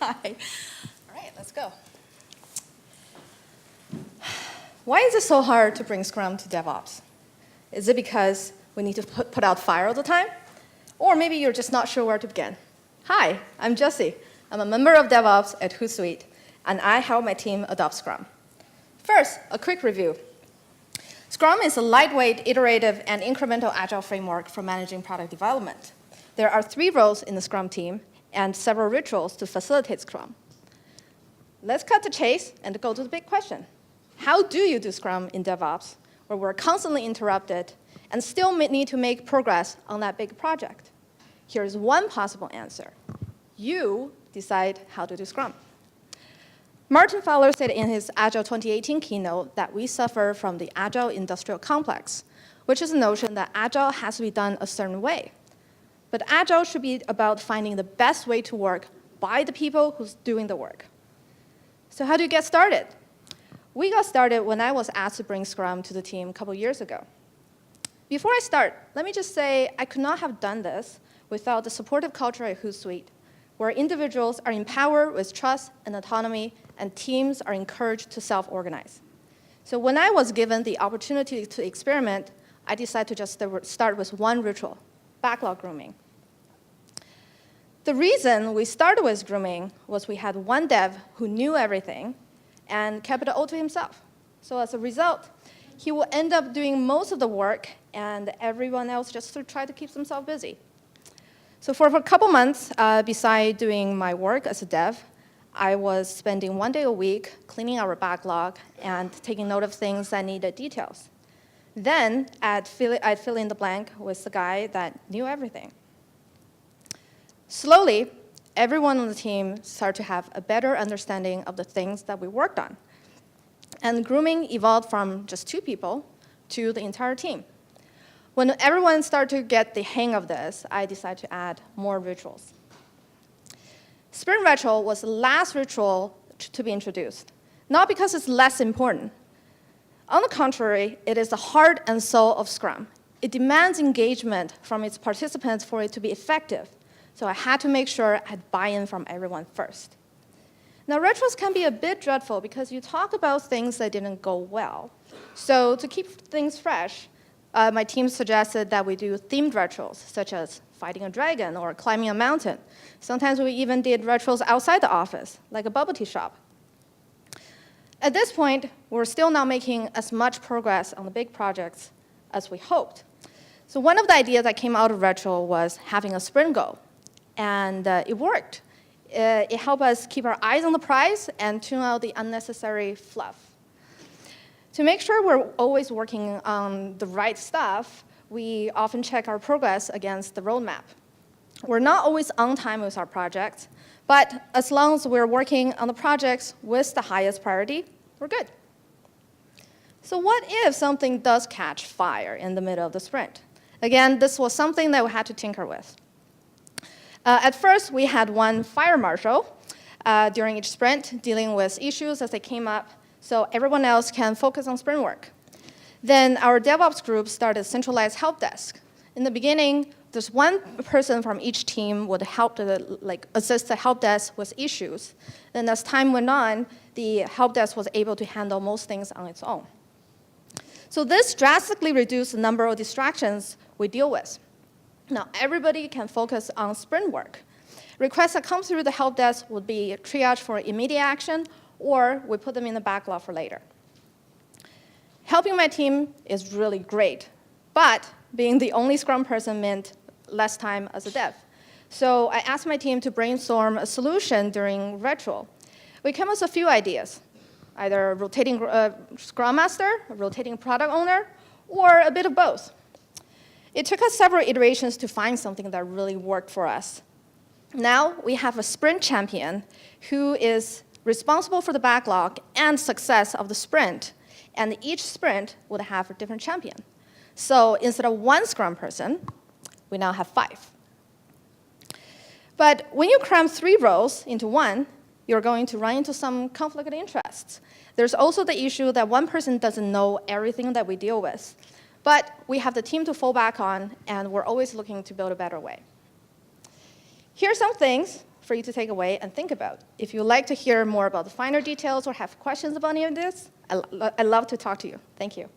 Hi. All right, let's go. Why is it so hard to bring Scrum to DevOps? Is it because we need to put out fire all the time? Or maybe you're just not sure where to begin. Hi, I'm Jessie. I'm a member of DevOps at Hootsuite, and I help my team adopt Scrum. First, a quick review. Scrum is a lightweight, iterative, and incremental agile framework for managing product development. There are 3 roles in the Scrum team and several rituals to facilitate Scrum. Let's cut to chase and go to the big question. How do you do Scrum in DevOps, where we're constantly interrupted and still need to make progress on that big project? Here's one possible answer. You decide how to do Scrum. Martin Fowler said in his Agile 2018 keynote that we suffer from the Agile industrial complex, which is the notion that Agile has to be done a certain way. But Agile should be about finding the best way to work by the people who's doing the work. So how do you get started? We got started when I was asked to bring Scrum to the team a couple years ago. Before I start, let me just say I could not have done this without the supportive culture at Hootsuite, where individuals are empowered with trust and autonomy, and teams are encouraged to self-organize. So when I was given the opportunity to experiment, I decided to just start with one ritual, backlog grooming. The reason we started with grooming was we had one dev who knew everything and kept it all to himself. So as a result, he will end up doing most of the work, and everyone else just tried to keep themselves busy. So for a couple months, beside doing my work as a dev, I was spending 1 day a week cleaning our backlog and taking note of things that needed details. Then I'd fill in the blank with the guy that knew everything. Slowly, everyone on the team started to have a better understanding of the things that we worked on. And grooming evolved from just 2 people to the entire team. When everyone started to get the hang of this, I decided to add more rituals. Sprint Retro was the last ritual to be introduced, not because it's less important. On the contrary, it is the heart and soul of Scrum. It demands engagement from its participants for it to be effective, so I had to make sure I had buy-in from everyone first. Now, retros can be a bit dreadful because you talk about things that didn't go well. So to keep things fresh, my team suggested that we do themed retros, such as fighting a dragon or climbing a mountain. Sometimes we even did retros outside the office, like a bubble tea shop. At this point, we're still not making as much progress on the big projects as we hoped. So one of the ideas that came out of retro was having a sprint goal, and it worked. It helped us keep our eyes on the prize and tune out the unnecessary fluff. To make sure we're always working on the right stuff, we often check our progress against the roadmap. We're not always on time with our projects, but as long as we're working on the projects with the highest priority, we're good. So what if something does catch fire in the middle of the sprint? Again, this was something that we had to tinker with. At first, we had one fire marshal during each sprint, dealing with issues as they came up, so everyone else can focus on sprint work. Then our DevOps group started a centralized help desk. In the beginning, there's one person from each team would help assist the help desk with issues. Then as time went on, the help desk was able to handle most things on its own. So this drastically reduced the number of distractions we deal with. Now, everybody can focus on sprint work. Requests that come through the help desk would be triaged for immediate action, or we put them in the backlog for later. Helping my team is really great, but being the only Scrum person meant less time as a dev. So I asked my team to brainstorm a solution during retro. We came up with a few ideas, either a rotating Scrum Master, a rotating product owner, or a bit of both. It took us several iterations to find something that really worked for us. Now we have a sprint champion who is responsible for the backlog and success of the sprint, and each sprint would have a different champion. So instead of one Scrum person, we now have 5. But when you cram 3 roles into one, you're going to run into some conflict of interests. There's also the issue that one person doesn't know everything that we deal with. But we have the team to fall back on, and we're always looking to build a better way. Here are some things for you to take away and think about. If you'd like to hear more about the finer details or have questions about any of this, I'd love to talk to you. Thank you.